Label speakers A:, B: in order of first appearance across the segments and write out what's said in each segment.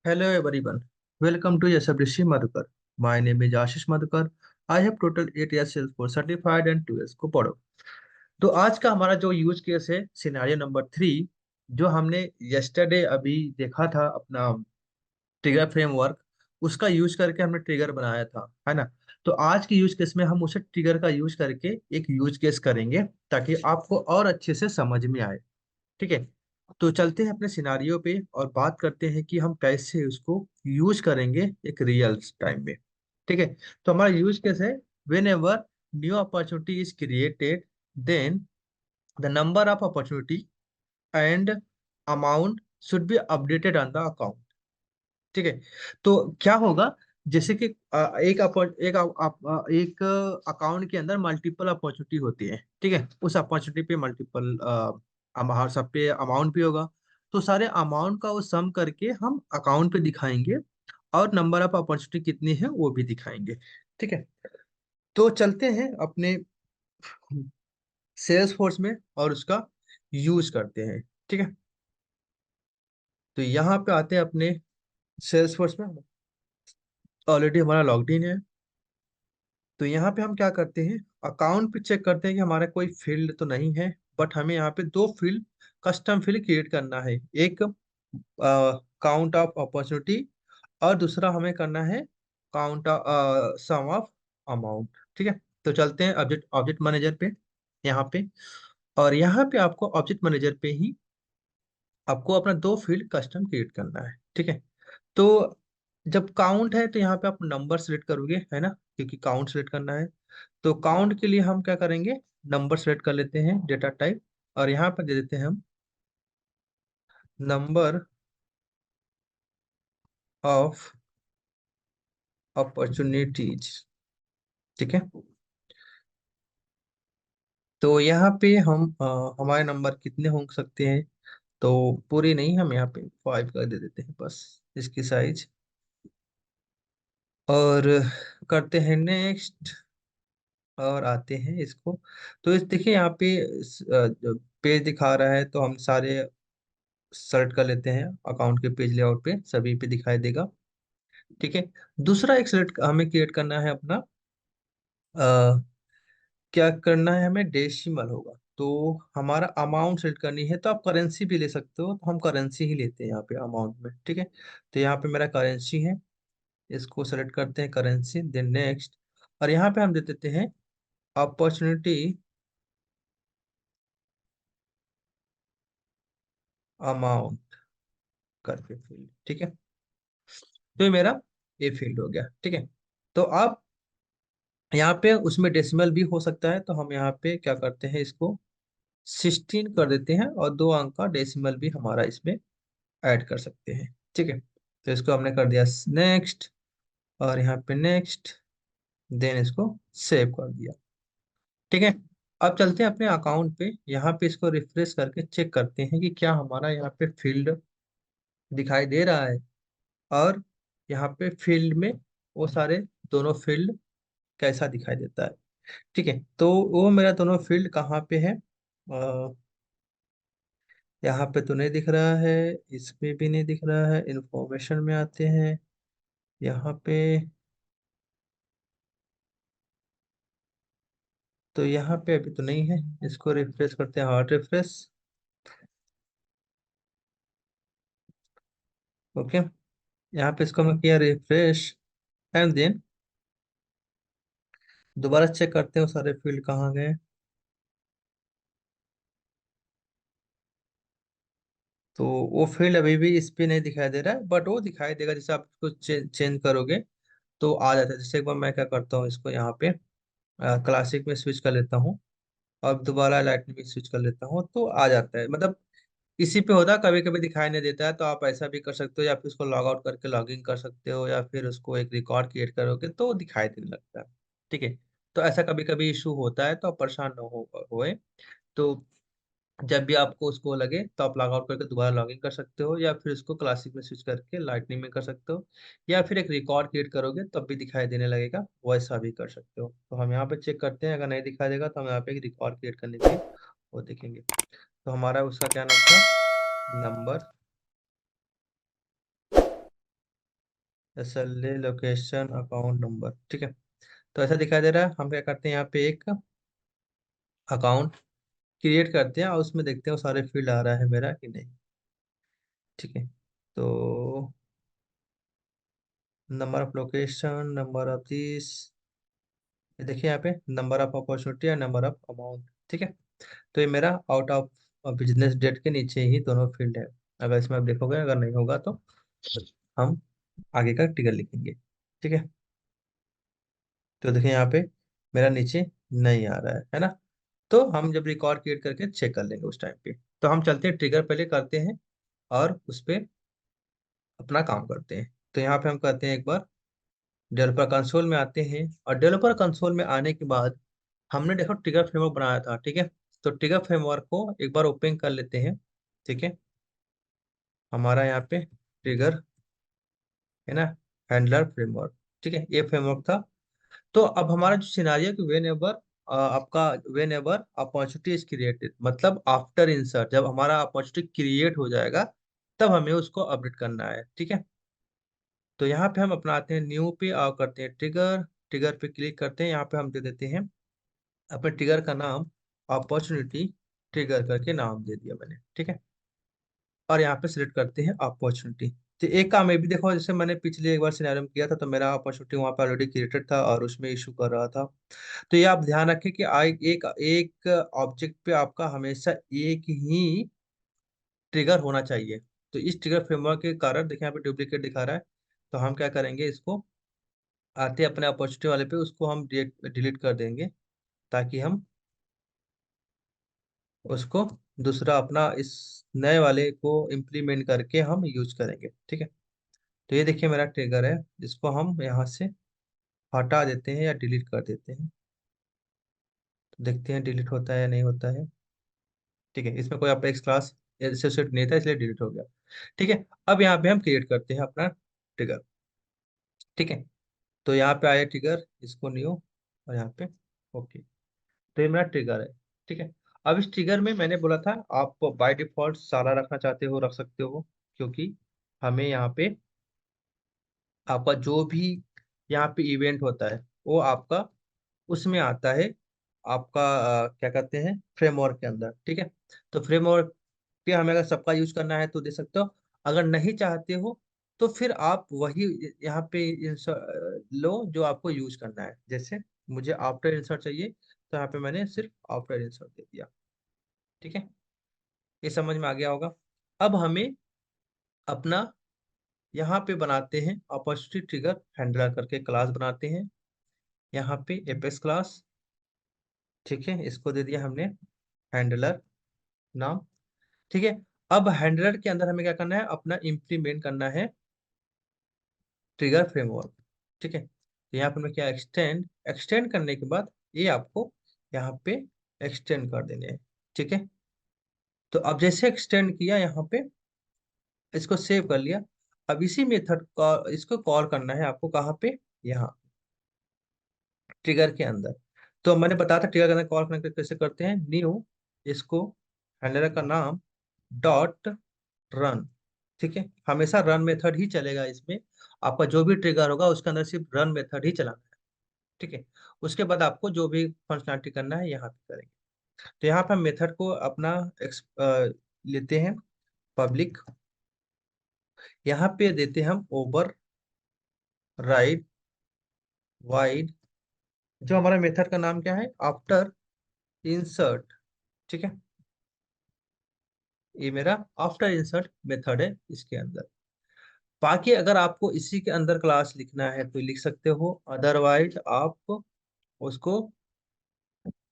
A: Hello everyone, welcome to SWC Madhukar. My name is Ashish Madhukar. I have total 8 years Salesforce certified and 2 years को पढ़ो। तो आज का हमारा जो यूज केस है सिनेरियो नंबर 3, जो हमने यस्टरडे अभी देखा था अपना ट्रिगर फ्रेमवर्क, उसका यूज करके हमने ट्रिगर बनाया था, है ना। तो आज के यूज केस में हम उसे ट्रिगर का यूज करके एक यूज केस करेंगे ताकि आपको और अच्छे से समझ में आए। ठीक है। तो चलते हैं अपने सिनारियो पे और बात करते हैं कि हम कैसे उसको यूज करेंगे एक रियल टाइम में। ठीक है। तो हमारा यूज कैसे है, whenever new opportunity is created, then the number of opportunity and amount should be updated on the account. ठीक है। तो क्या होगा, जैसे कि एक अकाउंट के अंदर मल्टीपल अपॉर्चुनिटी होती है। ठीक है। उस अपॉर्चुनिटी पे मल्टीपल हर सब पे अमाउंट भी होगा। तो सारे अमाउंट का वो सम करके हम अकाउंट पे दिखाएंगे, और नंबर ऑफ अपॉर्चुनिटी कितनी है वो भी दिखाएंगे। ठीक है। तो चलते हैं अपने सेल्स फोर्स में और उसका यूज करते हैं। ठीक है। तो यहाँ पे आते हैं अपने सेल्स फोर्स में। ऑलरेडी हमारा लॉग्ड इन है। तो यहाँ पे हम क्या करते हैं, अकाउंट पे चेक करते हैं कि हमारा कोई फील्ड तो नहीं है। बट हमें यहाँ पे दो फील्ड, कस्टम फील्ड क्रिएट करना है। एक काउंट ऑफ अपॉर्चुनिटी, और दूसरा हमें करना है काउंट सम ऑफ अमाउंट। ठीक है। तो चलते हैं ऑब्जेक्ट ऑब्जेक्ट मैनेजर पे, यहाँ पे। और यहाँ पे आपको ऑब्जेक्ट मैनेजर पे ही आपको अपना दो फील्ड कस्टम क्रिएट करना है। ठीक है। तो जब काउंट है तो यहाँ पे आप नंबर सेलेक्ट करोगे, है ना, क्योंकि काउंट सेलेक्ट करना है। तो काउंट के लिए हम क्या करेंगे, नंबर सेलेक्ट कर लेते हैं, डेटा टाइप, और यहाँ पर दे देते हैं हम नंबर ऑफ अपॉर्चुनिटीज। ठीक है। तो यहाँ पे हम हमारे नंबर कितने हो सकते हैं, तो पूरी नहीं, हम यहाँ पे 5 कर दे देते हैं बस, इसकी साइज। और करते हैं नेक्स्ट, और आते हैं इसको। तो इस देखिए यहाँ पे पेज दिखा रहा है, तो हम सारे सेलेक्ट कर लेते हैं अकाउंट के पेज लेआउट पे, सभी पे दिखाई देगा। ठीक है। दूसरा एक सेलेक्ट हमें क्रिएट करना है अपना, क्या करना है हमें, डेसिमल होगा। तो हमारा अमाउंट सेलेक्ट करनी है, तो आप करेंसी भी ले सकते हो, तो हम करेंसी ही लेते हैं यहाँ पे अमाउंट में। ठीक है। तो यहाँ पे मेरा करेंसी है, इसको सेलेक्ट करते हैं करेंसी, देन नेक्स्ट। और यहाँ पे हम दे देते हैं अपॉर्चुनिटी अमाउंट करके फील्ड। ठीक है। तो ये मेरा ए फील्ड हो गया। ठीक है। तो आप यहाँ पे उसमें डेसिमल भी हो सकता है, तो हम यहाँ पे क्या करते हैं, इसको 16 कर देते हैं, और 2 अंक का डेसिमल भी हमारा इसमें ऐड कर सकते हैं। ठीक है। तो इसको हमने कर दिया नेक्स्ट, और यहाँ पे नेक्स्ट, देन इसको सेव कर दिया। ठीक है। अब चलते हैं अपने अकाउंट पे, यहाँ पे इसको रिफ्रेश करके चेक करते हैं कि क्या हमारा यहाँ पे फील्ड दिखाई दे रहा है, और यहाँ पे फील्ड में वो सारे दोनों फील्ड कैसा दिखाई देता है। ठीक है। तो वो मेरा दोनों फील्ड कहाँ पे है, यहाँ पे तो नहीं दिख रहा है, इसमें भी नहीं दिख रहा है। इंफॉर्मेशन में आते हैं यहाँ पे, तो यहाँ पे अभी तो नहीं है। इसको रिफ्रेश करते हैं, हार्ड रिफ्रेश। ओके। यहाँ पे इसको मैं किया रिफ्रेश, एंड देन दोबारा चेक करते हैं वो सारे फील्ड कहाँ गए। तो वो फील्ड अभी भी इस पे नहीं दिखाई दे रहा है, बट वो दिखाई देगा जैसे आप इसको चेंज करोगे तो आ जाता है। जैसे एक बार मैं क्या करता हूँ, इसको यहाँ पे क्लासिक में स्विच कर लेता हूँ, और दोबारा लाइटनिंग में स्विच कर लेता हूँ, तो आ जाता है। मतलब इसी पे होता है, कभी कभी दिखाई नहीं देता है, तो आप ऐसा भी कर सकते हो, या फिर उसको लॉग आउट करके लॉग इन कर सकते हो, या फिर उसको एक रिकॉर्ड क्रिएट करोगे तो वो दिखाई देने लगता है। ठीक है। तो ऐसा कभी कभी इशू होता है, तो आप परेशान ना होए। तो जब भी आपको उसको लगे तो आप लॉग आउट करके दोबारा लॉग इन कर सकते हो, या फिर उसको क्लासिक में स्विच करके लाइटनिंग में कर सकते हो, या फिर एक रिकॉर्ड क्रिएट करोगे तब भी दिखाई देने लगेगा, वैसा भी कर सकते हो। तो हम यहाँ पे चेक करते हैं, अगर नहीं दिखाई देगा तो हम यहाँ पे एक रिकॉर्ड क्रिएट करने के लिए वो देखेंगे। तो हमारा उसका क्या नाम था, number SLA location account number, ठीक है। तो ऐसा दिखाई दे रहा है। हम क्या करते हैं, यहाँ पे एक अकाउंट क्रिएट करते हैं और उसमें देखते हैं वो सारे फील्ड आ रहा है मेरा कि नहीं। ठीक है। तो number of location, number of this, देखिए यहाँ पे नंबर ऑफ अपॉर्चुनिटी और नंबर ऑफ अमाउंट, ठीक है। तो ये मेरा आउट ऑफ बिजनेस डेट के नीचे ही दोनों फील्ड है। अगर इसमें आप देखोगे, अगर नहीं होगा तो हम आगे का ट्रिगर लिखेंगे, ठीक है। तो देखिए यहाँ पे मेरा नीचे नहीं आ रहा है ना। तो हम जब रिकॉर्ड क्रिएट करके चेक कर लेंगे उस टाइम पे। तो हम चलते हैं, ट्रिगर पहले करते हैं और उस पे अपना काम करते हैं। तो यहाँ पे हम करते हैं, एक बार डेवलपर कंसोल में आते हैं, और डेवलपर कंसोल में आने के बाद हमने देखो ट्रिगर फ्रेमवर्क बनाया था, ठीक है। तो ट्रिगर फ्रेमवर्क को एक बार ओपन कर लेते हैं, ठीक है। हमारा यहाँ पे ट्रिगर है ना, हैंडलर फ्रेमवर्क, ठीक है, ये फ्रेमवर्क था। तो अब हमारा जो सिनारियो कि वेन एवर आपका when ever opportunity is created, मतलब आफ्टर इंसर्ट, जब हमारा अपॉर्चुनिटी क्रिएट हो जाएगा तब हमें उसको अपडेट करना है, ठीक है। तो यहाँ पे हम अपनाते हैं न्यू पे और करते हैं ट्रिगर। ट्रिगर पे क्लिक करते हैं, यहाँ पे हम दे देते हैं अपने ट्रिगर का नाम अपॉर्चुनिटी ट्रिगर करके नाम दे दिया मैंने, ठीक है। और यहाँ पे सिलेक्ट करते हैं अपॉर्चुनिटी। तो एक काम ये भी देखो, जैसे मैंने पिछले एक बार सिनेरियो में किया था, तो मेरा अपॉर्चुनिटी वहाँ पे ऑलरेडी क्रिएटेड था और उसमें इशू कर रहा था। तो ये आप ध्यान रखें कि एक एक ऑब्जेक्ट पे आपका हमेशा एक ही ट्रिगर होना चाहिए। तो इस ट्रिगर फ्रेमवर्क के कारण देखिए यहाँ पे डुप्लीकेट दिखा रहा है। तो हम क्या करेंगे, इसको आते अपने अपॉर्चुनिटी वाले पे उसको हम डिलीट कर देंगे, ताकि हम उसको दूसरा अपना इस नए वाले को इम्प्लीमेंट करके हम यूज करेंगे, ठीक है। तो ये देखिए मेरा ट्रिगर है, जिसको हम यहाँ से हटा देते हैं या डिलीट कर देते हैं। तो देखते हैं डिलीट होता है या नहीं होता है। ठीक है, इसमें कोई अपेक्स क्लास एसोसिएट नहीं था, इसलिए डिलीट हो गया। ठीक है। अब यहाँ पे हम क्रिएट करते हैं अपना ट्रिगर, ठीक है। तो यहाँ पे आया ट्रिगर, इसको न्यू, और यहाँ पे ओके। तो ये मेरा ट्रिगर है, ठीक है। अब इस ट्रिगर में मैंने बोला था आप बाय डिफॉल्ट सारा रखना चाहते हो रख सकते हो, क्योंकि हमें यहाँ पे आपका जो भी यहाँ पे इवेंट होता है वो आपका उसमें आता है, आपका क्या कहते हैं फ्रेमवर्क के अंदर, ठीक है। तो फ्रेमवर्क पे हमें अगर सबका यूज करना है तो दे सकते हो, अगर नहीं चाहते हो तो फिर आप वही यहाँ पे लो जो आपको यूज करना है। जैसे मुझे आफ्टर इंसर्ट चाहिए, तो यहाँ पे मैंने सिर्फ आफ्टर इंसर्ट दे दिया, ठीक है। ये समझ में आ गया होगा। अब हमें अपना यहाँ पे बनाते हैं अपॉर्चुनिटी ट्रिगर हैंडलर करके क्लास बनाते हैं, यहाँ पे एपेक्स क्लास, ठीक है। इसको दे दिया हमने हैंडलर नाम, ठीक है। अब हैंडलर के अंदर हमें क्या करना है, अपना इम्प्लीमेंट करना है ट्रिगर फ्रेमवर्क, ठीक है। तो यहाँ पर मैं क्या एक्सटेंड एक्सटेंड करने के बाद ये आपको यहाँ पे एक्सटेंड कर देने हैं, ठीक है। तो अब जैसे एक्सटेंड किया यहाँ पे, इसको सेव कर लिया। अब इसी मेथड का इसको कॉल करना है आपको, कहाँ पे, यहाँ ट्रिगर के अंदर। तो मैंने बताया था ट्रिगर के अंदर कॉल करने कैसे करते हैं, न्यू, इसको हैंडलर का नाम डॉट रन, ठीक है। हमेशा रन मेथड ही चलेगा इसमें, आपका जो भी ट्रिगर होगा उसके अंदर सिर्फ रन मेथड ही चलाना है, ठीक है। उसके बाद आपको जो भी फंक्शनलिटी करना है यहाँ पे करेंगे। तो यहाँ पे हम मेथड को अपना लेते हैं पब्लिक, यहाँ पे देते हैं हम ओवर राइड वाइड, जो हमारा मेथड का नाम क्या है, आफ्टर इंसर्ट, ठीक है। ये मेरा आफ्टर इंसर्ट मेथड है इसके अंदर। बाकी अगर आपको इसी के अंदर क्लास लिखना है तो लिख सकते हो, अदरवाइज आप उसको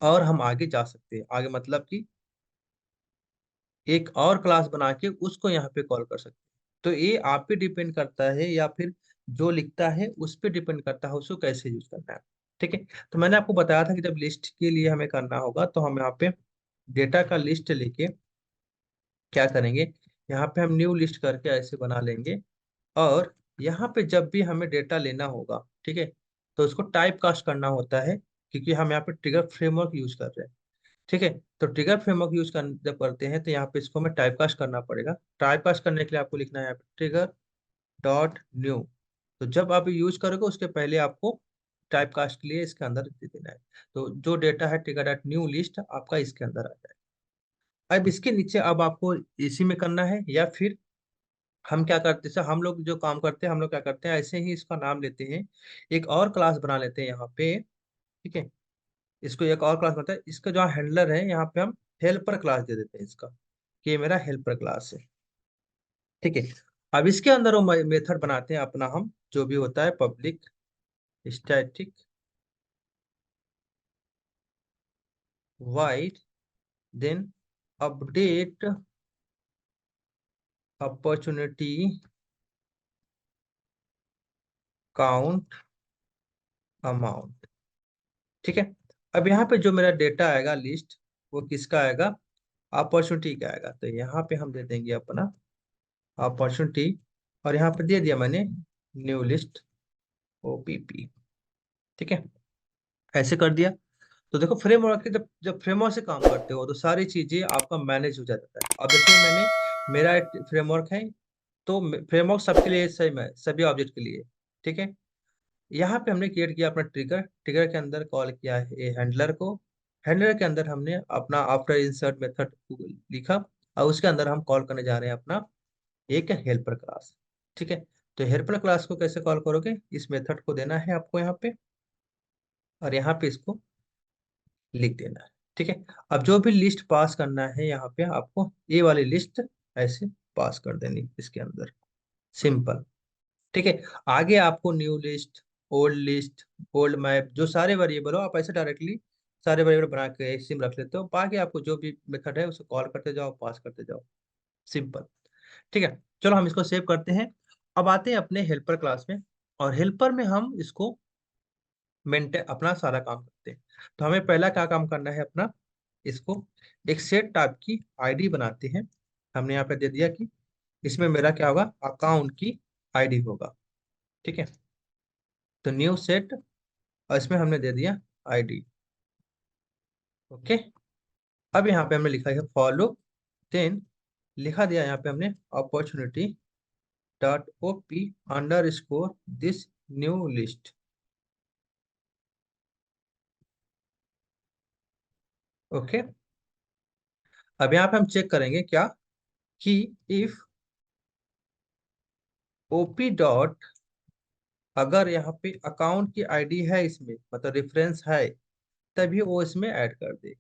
A: और हम आगे जा सकते हैं, आगे मतलब कि एक और क्लास बना के उसको यहाँ पे कॉल कर सकते हैं। तो ये आप पे डिपेंड करता है, या फिर जो लिखता है उस पे डिपेंड करता है उसको कैसे यूज करना है, ठीक है। तो मैंने आपको बताया था कि जब लिस्ट के लिए हमें करना होगा तो हम यहाँ पे डेटा का लिस्ट लेके क्या करेंगे, यहाँ पे हम न्यू लिस्ट करके ऐसे बना लेंगे। और यहाँ पे जब भी हमें डेटा लेना होगा, ठीक है, तो उसको टाइप कास्ट करना होता है, क्योंकि हम यहाँ पे ट्रिगर फ्रेमवर्क यूज कर रहे हैं, ठीक है। तो ट्रिगर फ्रेमवर्क जब करते हैं तो यहाँ पे इसको हमें टाइप कास्ट करना पड़ेगा। टाइप कास्ट करने के लिए आपको लिखना है ट्रिगर डॉट न्यू, तो जब आप यूज करोगे उसके पहले आपको टाइप कास्ट के लिए इसके अंदर दे देना है। तो जो डेटा है टिकट एट न्यू लिस्ट आपका इसके अंदर आ जाए। अब इसके नीचे अब आपको इसी में करना है, या फिर हम क्या करते हैं, जैसे हम लोग जो काम करते हैं हम लोग क्या करते हैं, ऐसे ही इसका नाम लेते हैं, एक और क्लास बना लेते हैं यहाँ पे। ठीक है, इसको एक और क्लास बनता है, इसका जो हैंडलर है यहाँ पे हम हेल्पर क्लास दे देते हैं इसका, कि ये मेरा हेल्पर क्लास है। ठीक है, अब इसके अंदर वो मेथड बनाते हैं अपना, हम जो भी होता है public static void then update opportunity count amount. ठीक है, अब यहाँ पे जो मेरा डेटा आएगा लिस्ट, वो किसका आएगा, अपॉर्चुनिटी का आएगा। तो यहाँ पे हम दे देंगे अपना अपॉर्चुनिटी, और यहाँ पे दे दिया मैंने न्यू लिस्ट ओपीपी। ठीक है, ऐसे कर दिया। तो देखो फ्रेमवर्क के जब जब फ्रेमवर्क से काम करते हो तो सारी चीजें आपका मैनेज हो जाता है। अब देखिए मैंने, मेरा एक फ्रेमवर्क है, तो फ्रेमवर्क सबके लिए सेम है, सभी ऑब्जेक्ट के लिए। ठीक है, यहाँ पे हमने क्रिएट किया अपना ट्रिगर, ट्रिगर के अंदर कॉल किया है हैंडलर को, हैंडलर के अंदर हमने अपना आफ्टर इंसर्ट मेथड लिखा, और उसके अंदर हम कॉल करने जा रहे हैं अपना एक हेल्पर क्लास। ठीक है, तो हेल्पर क्लास को कैसे कॉल करोगे, इस मेथड को देना है आपको यहाँ पे, और यहाँ पे इसको लिख देना है। ठीक है, अब जो भी लिस्ट पास करना है यहाँ पे आपको, ये वाली लिस्ट ऐसे पास कर देनी इसके अंदर, सिंपल। ठीक है, आगे आपको न्यू लिस्ट ओल्ड मैप जो सारे वेरिएबल हो आप ऐसे डायरेक्टली सारे वेरिएबल बना के सिम रख लेते हो, बाकी आपको जो भी मेथड है उसे कॉल करते जाओ, पास करते जाओ, सिंपल। ठीक है, चलो हम इसको सेव करते हैं। अब आते हैं अपने हेल्पर क्लास में, और हेल्पर में हम इसको मेंटेन अपना सारा काम करते हैं। तो हमें पहला क्या काम करना है अपना, इसको एक सेट टाइप की आईडी बनाते हैं। हमने यहाँ पे दे दिया कि इसमें मेरा क्या होगा, अकाउंट की आईडी होगा। ठीक है, तो न्यू सेट, और इसमें हमने दे दिया आईडी। ओके, अब यहाँ पे हमने लिखा है फॉलो, देन लिखा दिया यहाँ पे हमने opportunity dot OP under score this new list. Okay, अब यहाँ पे हम चेक करेंगे क्या, कि इफ ओपी डॉट, अगर यहाँ पे अकाउंट की आईडी है इसमें, मतलब रेफरेंस है, तभी वो इसमें ऐड कर दे।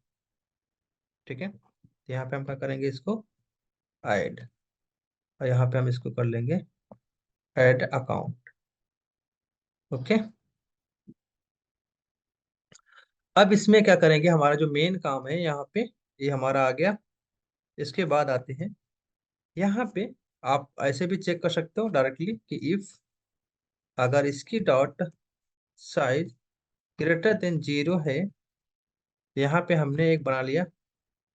A: ठीक है, तो यहाँ पे हम क्या करेंगे, इसको ऐड, और यहाँ पे हम इसको कर लेंगे ऐड अकाउंट। ओके, अब इसमें क्या करेंगे, हमारा जो मेन काम है यहाँ पे, ये हमारा आ गया। इसके बाद आते हैं यहाँ पे, आप ऐसे भी चेक कर सकते हो डायरेक्टली कि इफ, अगर इसकी डॉट साइज ग्रेटर देन 0 है, यहाँ पे हमने एक बना लिया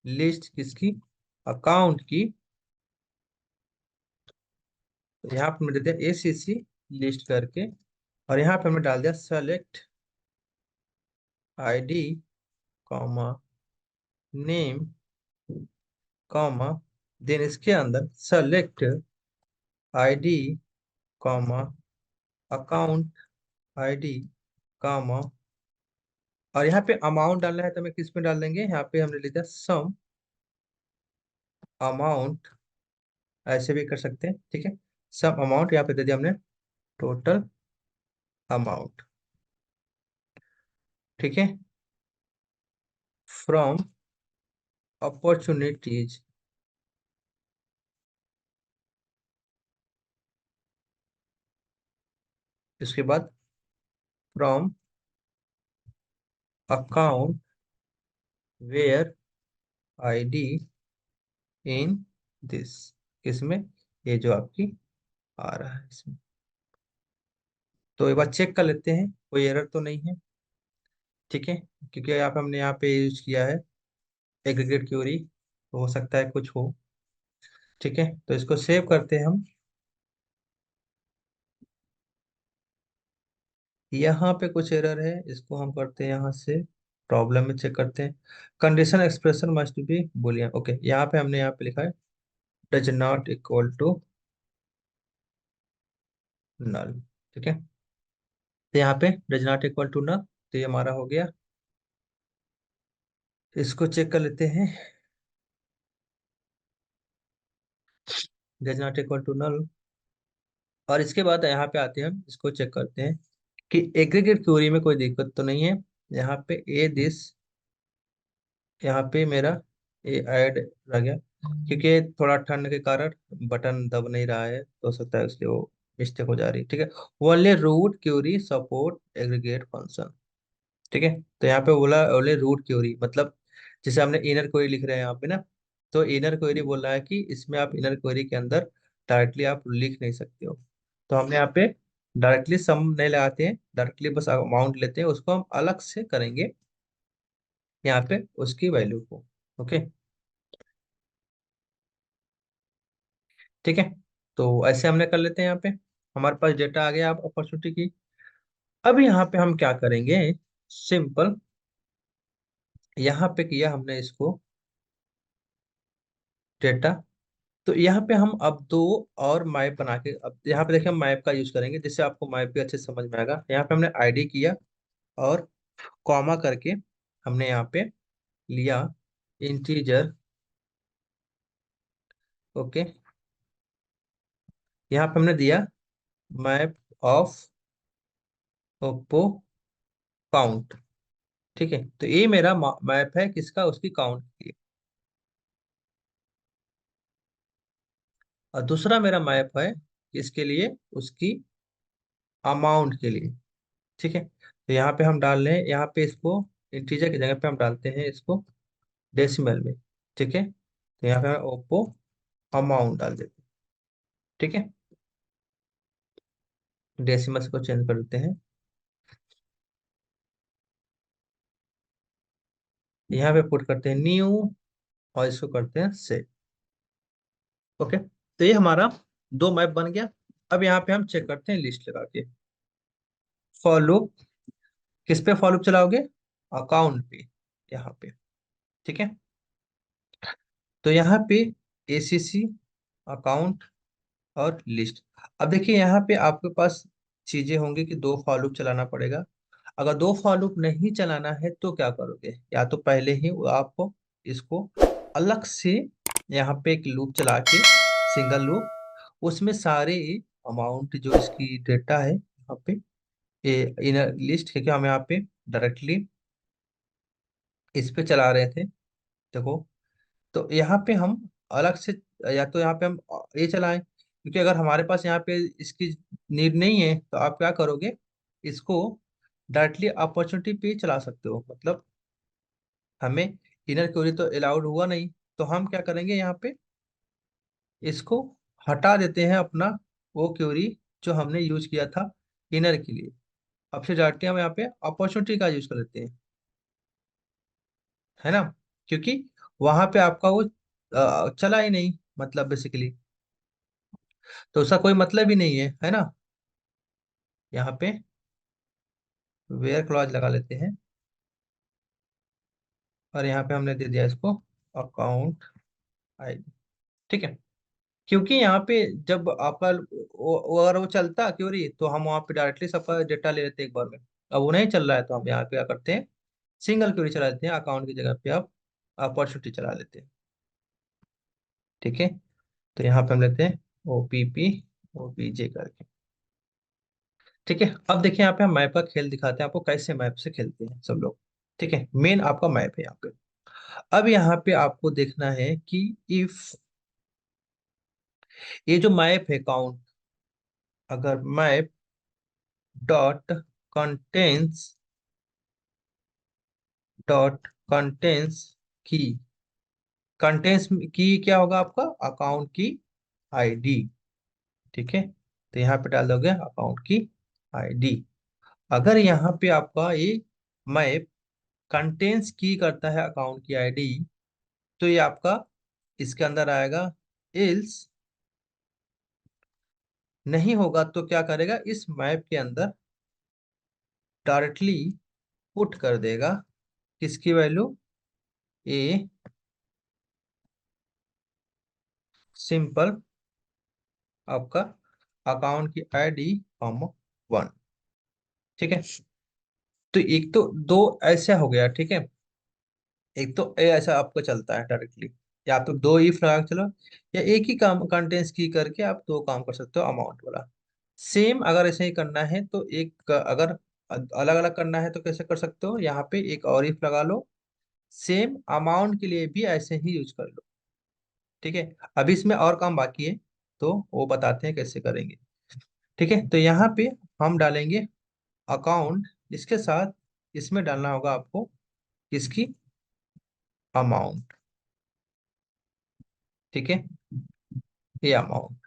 A: लिस्ट किसकी, अकाउंट की। तो यहाँ पे हमने दे दिया ACC लिस्ट करके, और यहाँ पे हमने डाल दिया select ID comma name comma, then इसके अंदर select ID comma account ID comma, और यहाँ पे अमाउंट डालना है तो हमें किस में डाल देंगे, यहाँ पे हमने लिखा सम अमाउंट, ऐसे भी कर सकते हैं। ठीक है, सम अमाउंट यहाँ पे दे दिया हमने टोटल अमाउंट। ठीक है, फ्रॉम अपॉर्चुनिटीज, इसके बाद from account where ID in this, इसमें ये जो आपकी आ रहा है इसमें। तो एक बार चेक कर लेते हैं कोई एरर तो नहीं है। ठीक है, क्योंकि यहाँ पे हमने यहाँ पे यूज किया है एग्रीगेट क्यूरी, तो हो सकता है कुछ हो। ठीक है, तो इसको सेव करते हैं हम। यहाँ पे कुछ एरर है, इसको हम करते हैं यहाँ से प्रॉब्लम में चेक करते हैं। Condition expression must be boolean. Okay, यहाँ पे हमने यहाँ पे लिखा है does not equal to null. ठीक है। तो यहाँ पे does not equal to null, तो ये हमारा हो गया। इसको चेक कर लेते हैं, does not equal to null. और इसके बाद यहाँ पे आते हैं, हम इसको चेक करते हैं कि एग्रीगेट क्यूरी में कोई दिक्कत तो नहीं है। यहाँ पे ए दिस, यहाँ पे मेरा ए ऐड रह गया, क्योंकि थोड़ा ठंड के कारण बटन दब नहीं रहा है, तो हो सकता है इसलिए वो मिस्टेक हो जा रही है। ठीक है। Only root query support aggregate function. ठीक है। तो यहाँ पे बोला ओनली रूट क्यूरी, मतलब जैसे हमने इनर क्वेरी लिख रहे हैं यहाँ पे ना, तो इनर क्वेरी बोल रहा है कि इसमें आप इनर क्वेरी के अंदर डायरेक्टली आप लिख नहीं सकते हो। तो हमने यहाँ पे डायरेक्टली सम नहीं लगाते हैं, डायरेक्टली बस अमाउंट लेते हैं, उसको हम अलग से करेंगे यहाँ पे उसकी वैल्यू को। ओके। ठीक है। तो ऐसे हमने कर लेते हैं, यहाँ पे हमारे पास डेटा आ गया आप अपॉर्चुनिटी की। अब यहाँ पे हम क्या करेंगे, सिंपल, यहाँ पे किया हमने इसको डेटा। तो यहाँ पे हम अब दो और मैप बना के, अब यहाँ पे देखिए हम मैप का यूज करेंगे जिससे आपको मैप भी अच्छे से समझ में आएगा। यहाँ पे हमने आईडी किया और कॉमा करके हमने यहाँ पे लिया इंटीजर। ओके। यहाँ पे हमने दिया मैप ऑफ ओप्पो काउंट। ठीक है। तो ये मेरा मैप है किसका, उसकी काउंट की। और दूसरा मेरा मैप है किसके लिए, उसकी अमाउंट के लिए। ठीक है। तो यहाँ पे हम डाल रहे हैं, यहाँ पे इसको इंटीजर की जगह पे हम डालते हैं इसको डेसिमल में। ठीक है। तो यहाँ पे हम ओप्पो अमाउंट डाल देते हैं। ठीक है। डेसिमल को चेंज कर देते हैं, यहाँ पे पुट करते हैं न्यू, और इसको करते हैं सेव। ओके। तो ये हमारा दो मैप बन गया। अब यहाँ पे हम चेक करते हैं लिस्ट लगा के, फॉर लूप। किस पे फॉर लूप चलाओगे, अकाउंट पे, यहाँ पे। ठीक है। तो यहाँ पे एसीसी अकाउंट और लिस्ट। अब देखिए यहाँ पे आपके पास चीजें होंगी कि दो फॉर लूप चलाना पड़ेगा। अगर दो फॉर लूप नहीं चलाना है तो क्या करोगे, या तो पहले ही वो आपको इसको अलग से यहाँ पे एक लूप चला के, सिंगल लूप, उसमें सारे अमाउंट जो इसकी डेटा है यहाँ पे, इन लिस्ट, क्योंकि हम यहाँ पे डायरेक्टली इस पे चला रहे थे। देखो, तो यहाँ पे हम अलग से, या तो यहाँ पे हम ये चलाएं, क्योंकि अगर हमारे पास यहाँ पे इसकी नीड नहीं है तो आप क्या करोगे, इसको डायरेक्टली अपॉर्चुनिटी पे ही चला सकते हो। मतलब हमें इनर क्वेरी तो अलाउड हुआ नहीं, तो हम क्या करेंगे, यहाँ पे इसको हटा देते हैं अपना वो क्वेरी जो हमने यूज किया था इनर के लिए। अब से डायरेक्टली हम यहाँ पे अपॉर्चुनिटी का यूज कर लेते हैं, है ना, क्योंकि वहां पे आपका वो चला ही नहीं, मतलब बेसिकली तो उसका कोई मतलब ही नहीं है ना। यहाँ पे वेयर क्लॉज लगा लेते हैं, और यहाँ पे हमने दे दिया इसको अकाउंट आईडी। ठीक है। क्योंकि यहाँ पे जब आपका अगर वो चलता क्यूरी, तो हम वहाँ पे डायरेक्टली सबका डेटा ले लेते हैं एक बार में। अब वो नहीं चल रहा है तो हम यहाँ पे क्या करते हैं, सिंगल क्यूरी चला लेते हैं, अकाउंट की जगह पे आप अपॉर्चुनिटी चला लेते हैं। ठीक है। तो यहाँ पे हम लेते हैं ओपीपी ओपीजे करके। ठीक है। अब देखिए यहाँ पे हम मैप का खेल दिखाते हैं आपको, कैसे मैप से खेलते हैं सब लोग। ठीक है। मेन आपका मैप है यहाँ पे। अब यहाँ पे आपको देखना है कि इफ ये जो मैप है काउंट, अगर map dot contains dot contains की, कंटेंस की क्या होगा आपका, अकाउंट की आईडी। ठीक है। तो यहाँ पे डाल दोगे अकाउंट की आईडी। अगर यहाँ पे आपका ये मैप कंटेंस की करता है अकाउंट की आईडी, तो ये आपका इसके अंदर आएगा। इल्स नहीं होगा तो क्या करेगा, इस मैप के अंदर डायरेक्टली पुट कर देगा किसकी वैल्यू, ए सिंपल आपका अकाउंट की आईडी कॉमा वन। ठीक है, तो एक तो दो ऐसा हो गया, ठीक है। एक तो ए ऐसा आपको चलता है डायरेक्टली, या तो दो इफ लगा के चलो, या एक ही काम कंटेंट्स की करके आप दो काम कर सकते हो अमाउंट वाला। सेम अगर ऐसे ही करना है तो एक अगर अलग अलग करना है तो कैसे कर सकते हो, यहाँ पे एक और इफ लगा लो, सेम अमाउंट के लिए भी ऐसे ही यूज कर लो। ठीक है, अभी इसमें और काम बाकी है, तो वो बताते हैं कैसे करेंगे। ठीक है, तो यहाँ पे हम डालेंगे अकाउंट, इसके साथ इसमें डालना होगा आपको किसकी, अमाउंट। ठीक है, ये अमाउंट,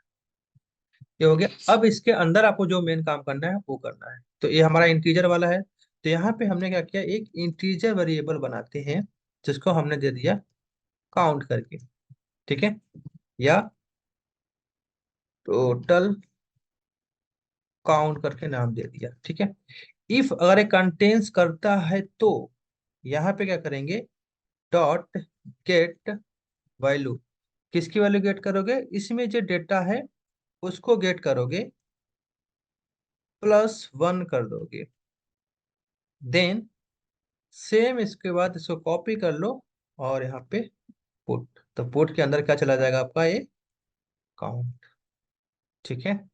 A: ये हो गया। अब इसके अंदर आपको जो मेन काम करना है वो करना है। तो ये हमारा इंटीजर वाला है, तो यहाँ पे हमने क्या किया, एक इंटीजर वेरिएबल बनाते हैं जिसको हमने दे दिया काउंट करके। ठीक है, या टोटल काउंट करके नाम दे दिया। ठीक है, इफ अगर एक कंटेंस करता है तो यहाँ पे क्या करेंगे, डॉट गेट वैल्यू। किसकी वैल्यू गेट करोगे, इसमें जो डेटा है उसको गेट करोगे, प्लस वन कर दोगे। देन सेम इसके बाद इसको कॉपी कर लो और यहाँ पे पुट, तो पुट के अंदर क्या चला जाएगा आपका, ये काउंट। ठीक है,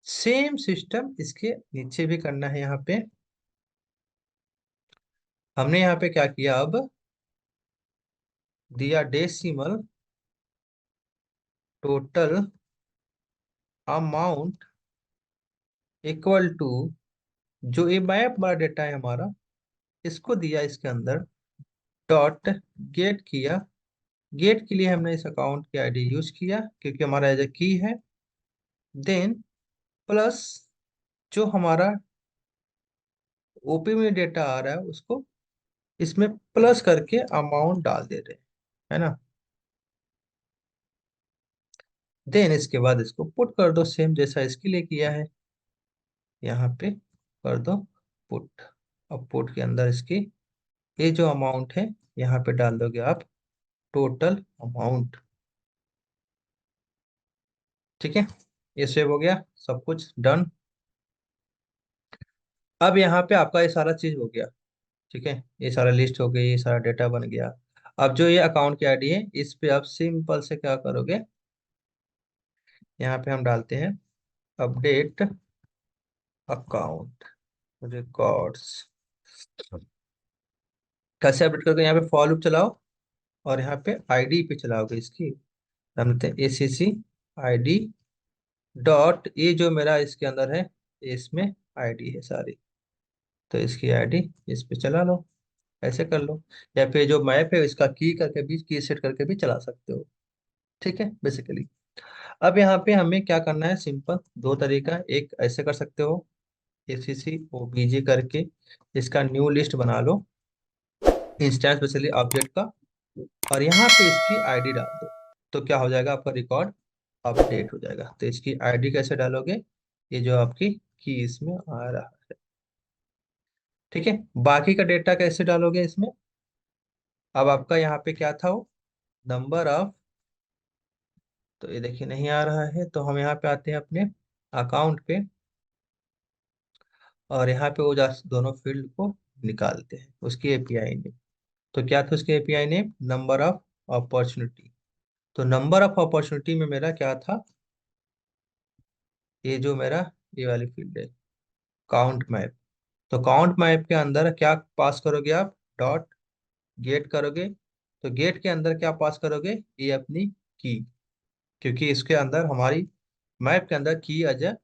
A: सेम सिस्टम इसके नीचे भी करना है। यहाँ पे हमने यहाँ पे क्या किया, अब दिया decimal total amount equal to, जो ये मैप वाला डेटा है हमारा, इसको दिया इसके अंदर, डॉट गेट किया। गेट के लिए हमने इस अकाउंट की आईडी यूज किया क्योंकि हमारा एज ए की है। देन प्लस जो हमारा ओपी में डेटा आ रहा है उसको इसमें प्लस करके अमाउंट डाल दे रहे हैं, है ना। देन इसके बाद इसको पुट कर दो, सेम जैसा इसके लिए किया है, यहाँ पे कर दो पुट। अब पुट के अंदर इसकी ये जो अमाउंट है यहाँ पे डाल दोगे आप टोटल अमाउंट। ठीक है, ये सेव हो गया, सब कुछ डन। अब यहाँ पे आपका ये सारा चीज हो गया। ठीक है, ये सारा लिस्ट हो गई, ये सारा डेटा बन गया। अब जो ये अकाउंट की आईडी है इस पे आप सिंपल से क्या करोगे, यहाँ पे हम डालते हैं अपडेट अकाउंट रिकॉर्ड्स। कैसे अपडेट करोगे, यहाँ पे फॉर लूप चलाओ और यहाँ पे आईडी पे चलाओगे इसकी, हम लेते हैं ACC आईडी डॉट, ये जो मेरा इसके अंदर है इसमें आईडी है सारी, तो इसकी आईडी इस पे चला लो, ऐसे कर लो। या फिर जो मैप है इसका की करके भी, की सेट करके भी चला सकते हो। ठीक है, बेसिकली अब यहाँ पे हमें क्या करना है, सिंपल दो तरीका, एक ऐसे कर सकते हो ACC OBJ करके इसका न्यू लिस्ट बना लो इंस्टेंस बेसिकली ऑब्जेक्ट का, और यहाँ पे इसकी आईडी डाल दो, तो क्या हो जाएगा, आपका रिकॉर्ड अपडेट हो जाएगा। तो इसकी आईडी कैसे डालोगे, ये जो आपकी की इसमें आ रहा है। ठीक है, बाकी का डेटा कैसे डालोगे इसमें, अब आपका यहाँ पे क्या था वो नंबर ऑफ, तो ये देखिए नहीं आ रहा है, तो हम यहाँ पे आते हैं अपने अकाउंट पे, और यहाँ पे वो दोनों फील्ड को निकालते हैं उसकी एपीआई नेम। तो क्या था उसकी API name, number of opportunity. तो नंबर ऑफ अपॉर्चुनिटी में मेरा क्या था, ये जो मेरा ये वाली फील्ड है काउंट मैप। तो काउंट मैप के अंदर क्या पास करोगे आप, डॉट गेट करोगे। तो गेट के अंदर क्या पास करोगे, ये अपनी की, क्योंकि इसके अंदर हमारी मैप के अंदर की अजय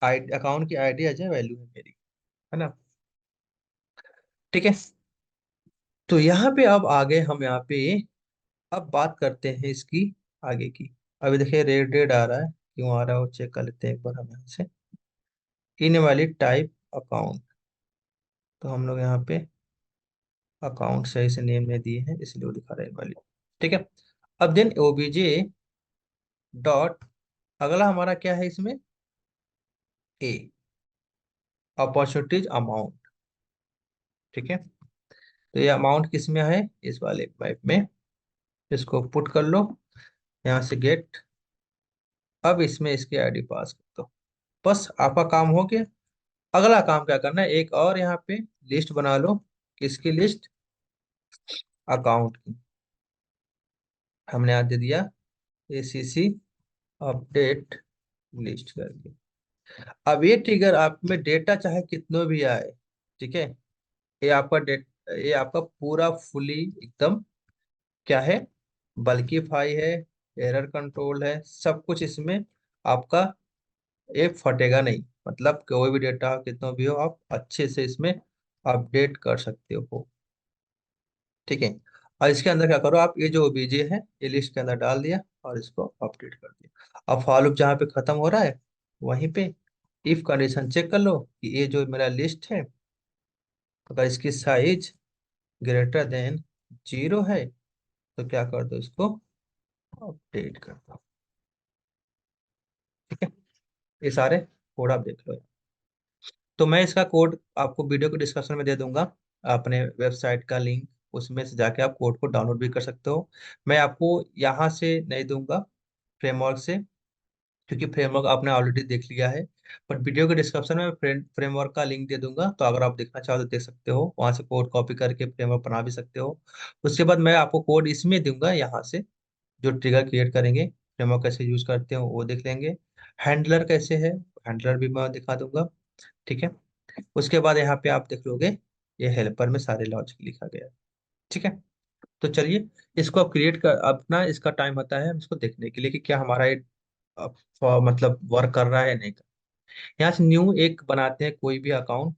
A: आई, अकाउंट की आईडी अजय वैल्यू है मेरी, है ना। ठीक है, तो यहाँ पे अब आगे हम यहाँ पे अब बात करते हैं इसकी आगे की। अभी देखिए रेड रेड आ रहा है, क्यों आ रहा है वो चेक कर लेते हैं एक बार हम यहाँ से, इन वाली टाइप अकाउंट। तो हम लोग यहाँ पे अकाउंट सही से नेम नहीं दिए हैं इसलिए वो दिखा रहे हैं वाली। ठीक है, अब देन OBJ डॉट, अगला हमारा क्या है इसमें, ए अपॉर्चुनिटीज अमाउंट। ठीक है, तो ये अमाउंट किस में है, इस वाले पाइप में, इसको पुट कर लो यहाँ से गेट। अब इसमें इसकी आईडी पास कर दो, बस आपका काम हो गया। अगला काम क्या करना है, एक और यहाँ पे लिस्ट बना लो। किसकी लिस्ट? अकाउंट की। हमने आज दे दिया एसीसी अपडेट लिस्ट करके। अब ये ट्रिगर आप में डेटा चाहे कितनों भी आए, ठीक है, ये आपका डेट, ये आपका पूरा फुली एकदम क्या है, बल्कीफाई है, एरर कंट्रोल है, सब कुछ इसमें आपका, ये फटेगा नहीं। मतलब कोई भी डेटा कितना भी हो आप अच्छे से इसमें अपडेट कर सकते हो। ठीक है। और इसके अंदर क्या करो आप, ये जो ओबीजे है ये लिस्ट के अंदर डाल दिया और इसको अपडेट कर दिया। अब फॉर लूप जहाँ पे खत्म हो रहा है वहीं पे इफ कंडीशन चेक कर लो कि ये जो मेरा लिस्ट है, अगर इसकी साइज ग्रेटर देन 0 है तो क्या कर दो, इसको अपडेट कर दो। ठीक है। ये सारे कोड आप देख लो। तो मैं इसका कोड आपको वीडियो के डिस्क्रिप्शन में दे दूंगा, अपने वेबसाइट का लिंक, उसमें से जाके आप कोड को डाउनलोड भी कर सकते हो। मैं आपको यहाँ से नहीं दूंगा, फ्रेमवर्क से, क्योंकि फ्रेमवर्क आपने ऑलरेडी देख लिया है। बट वीडियो के डिस्क्रिप्शन में फ्रेमवर्क का लिंक दे दूंगा, तो अगर आप देखना चाहो तो देख सकते हो, वहां से कोड कॉपी करके फ्रेमवर्क बना भी सकते हो। उसके बाद मैं आपको कोड इसमें दूंगा यहाँ से, जो ट्रिगर क्रिएट करेंगे, फ्रेमवर्क कैसे यूज करते हो वो देख लेंगे। हैंडलर कैसे है, हैंडलर भी मैं दिखा दूंगा। ठीक है। उसके बाद यहाँ पे आप देख लोगे, ये हेल्पर में सारे लॉजिक लिखा गया है। ठीक है। तो चलिए, इसको आप क्रिएट कर, अपना इसका टाइम होता है हम इसको देखने के लिए कि क्या हमारा ये मतलब वर्क कर रहा है नहीं कर। यहाँ से न्यू एक बनाते हैं कोई भी अकाउंट।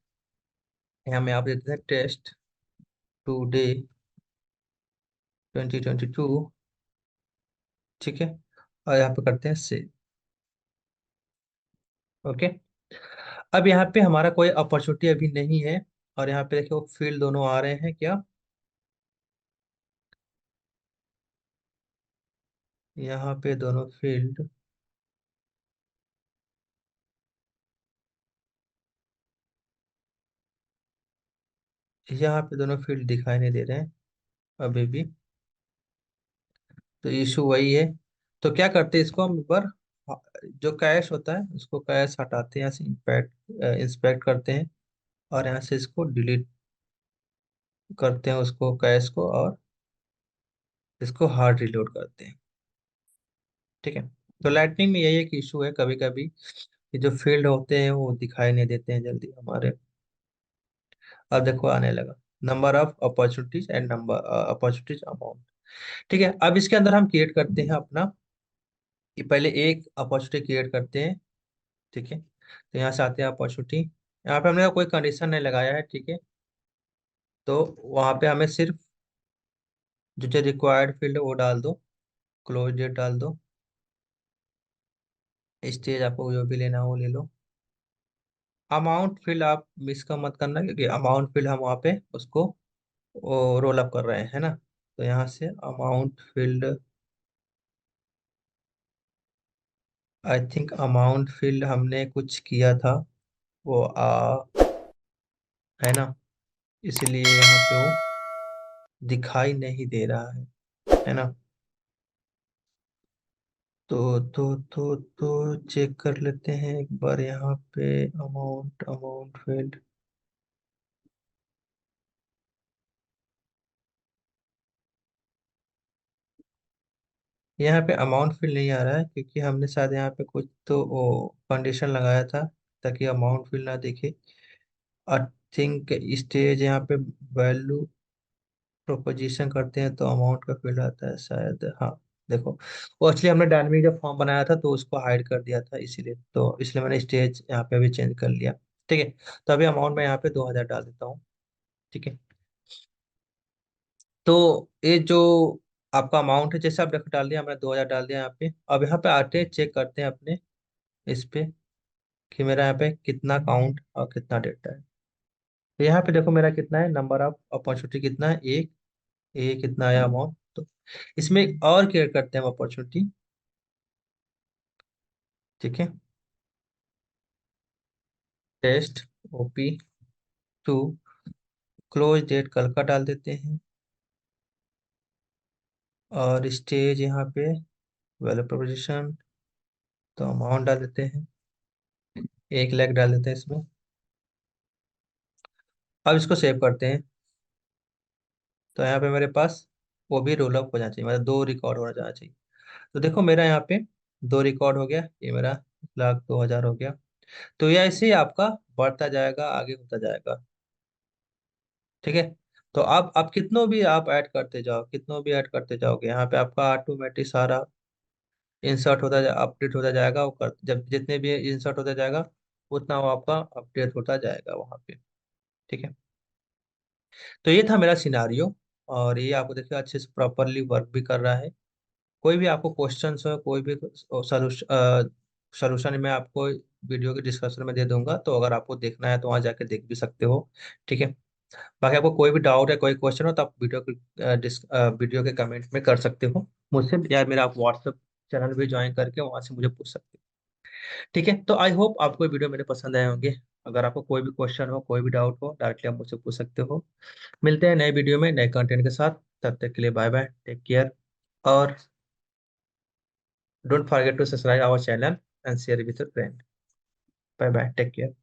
A: यहाँ में आप देते हैं टेस्ट टूडे 2022। ठीक है। और यहाँ पे करते हैं सेव। ओके। अब यहाँ पे हमारा कोई अपॉर्चुनिटी अभी नहीं है। और यहाँ पे देखो फील्ड दोनों आ रहे हैं क्या, यहाँ पे दोनों फील्ड, यहाँ पे दोनों फील्ड दिखाई नहीं दे रहे हैं अभी भी। तो इशू वही है। तो क्या करते हैं, इसको हम एक बार जो कैश होता है उसको कैश हटाते हैं, यहाँ से इंस्पेक्ट इंस्पेक्ट करते हैं और यहाँ से इसको डिलीट करते हैं उसको कैश को, और इसको हार्ड रिलोड करते हैं। ठीक है। तो लाइटनिंग में यही एक इशू है, कभी कभी ये जो फील्ड होते हैं वो दिखाई नहीं देते हैं जल्दी हमारे। अब देखो आने लगा, number of opportunities and number opportunities amount. ठीक है। अब इसके अंदर हम क्रिएट करते हैं अपना, कि पहले एक अपॉर्चुनिटी क्रिएट करते हैं। ठीक है। तो यहाँ से आते हैं अपॉर्चुनिटी, यहाँ पे हमने कोई कंडीशन नहीं लगाया है। ठीक है। तो वहाँ पे हमें सिर्फ जो जो रिक्वायर्ड फील्ड है वो डाल दो, क्लोज डेट डाल दो, स्टेज आपको जो भी लेना हो वो ले लो। अमाउंट फील्ड आप मिस का मत करना, क्योंकि अमाउंट फील्ड हम वहाँ पे उसको रोल अप कर रहे हैं, है ना। तो यहाँ से amount field, I think amount field हमने कुछ किया था, वो है ना, इसलिए यहाँ पे वो दिखाई नहीं दे रहा है ना। तो चेक कर लेते हैं एक बार यहाँ पे, अमाउंट अमाउंट फील्ड, यहाँ पे अमाउंट फील्ड नहीं आ रहा है, क्योंकि हमने शायद यहाँ पे कुछ तो वो कंडीशन लगाया था ताकि अमाउंट फील्ड ना दिखे। आई थिंक स्टेज यहाँ पे वैल्यू प्रोपोजिशन करते हैं तो अमाउंट का फील्ड आता है शायद, हाँ। देखो, वो एक्चुअली हमने डायनामिक जब फॉर्म बनाया था तो उसको हाइड कर दिया था, इसीलिए, तो इसलिए मैंने स्टेज यहाँ पे भी चेंज कर लिया। ठीक है। तो अभी अमाउंट मैं यहाँ पे 2000 डाल देता हूँ। ठीक है। तो ये जो आपका अमाउंट है, जैसे आप डाल दिया, हमने 2000 डाल दिया यहाँ पे। अब यहाँ पे आते चेक करते हैं अपने इस पे कि मेरा यहाँ पे कितना काउंट और कितना डेटा है। तो यहाँ पे देखो मेरा कितना है, नंबर ऑफ अपॉर्चुनिटी कितना है, एक। ये कितना आया अमाउंट, तो इसमें एक और केयर करते हैं हम अपॉर्चुनिटी। ठीक है। टेस्ट OP2, क्लोज डेट कल का डाल देते हैं, और स्टेज यहाँ पे वैल्यू प्रोपोजिशन, तो अमाउंट डाल देते हैं। 1 लाख डाल देते हैं इसमें। अब इसको सेव करते हैं। तो यहाँ पे मेरे पास वो भी रोल अप हो जाना चाहिए, मतलब 2 रिकॉर्ड होना जाना चाहिए। तो देखो मेरा यहाँ पे 2 रिकॉर्ड हो गया, ये मेरा 1,02,000 हो गया। तो ये ऐसे ही आपका बढ़ता जाएगा, आगे होता जाएगा। ठीक है। तो आप कितनों भी आप ऐड करते जाओ, कितनों भी ऐड करते जाओगे, यहाँ पे आपका ऑटोमेटिक सारा इंसर्ट होता जा अपडेट होता जाएगा। वो जब जितने भी इंसर्ट होता जाएगा उतना वो आपका अपडेट होता जाएगा वहाँ पे। ठीक है। तो ये था मेरा सिनारियो, और ये आपको देखिए अच्छे से प्रॉपरली वर्क भी कर रहा है। कोई भी आपको क्वेश्चंस हो, कोई भी सॉल्यूशन मैं आपको वीडियो के डिस्कशन में दे दूंगा, तो अगर आपको देखना है तो वहाँ जाके देख भी सकते हो। ठीक है। बाकी आपको कोई भी डाउट है, कोई क्वेश्चन हो, तो आप वीडियो के कमेंट में कर सकते हो मुझसे, या मेरा आप व्हाट्सएप चैनल भी ज्वाइन करके वहां से मुझे पूछ सकते हो। ठीक है। तो आई होप आपको ये वीडियो मेरे पसंद आए होंगे। अगर आपको कोई भी क्वेश्चन हो, कोई भी डाउट हो, डायरेक्टली आप मुझसे पूछ सकते हो। मिलते हैं नए वीडियो में नए कंटेंट के साथ। तब तक के लिए बाय बाय, टेक केयर। और don't forget to subscribe our channel and share with your friend. Bye bye, take care.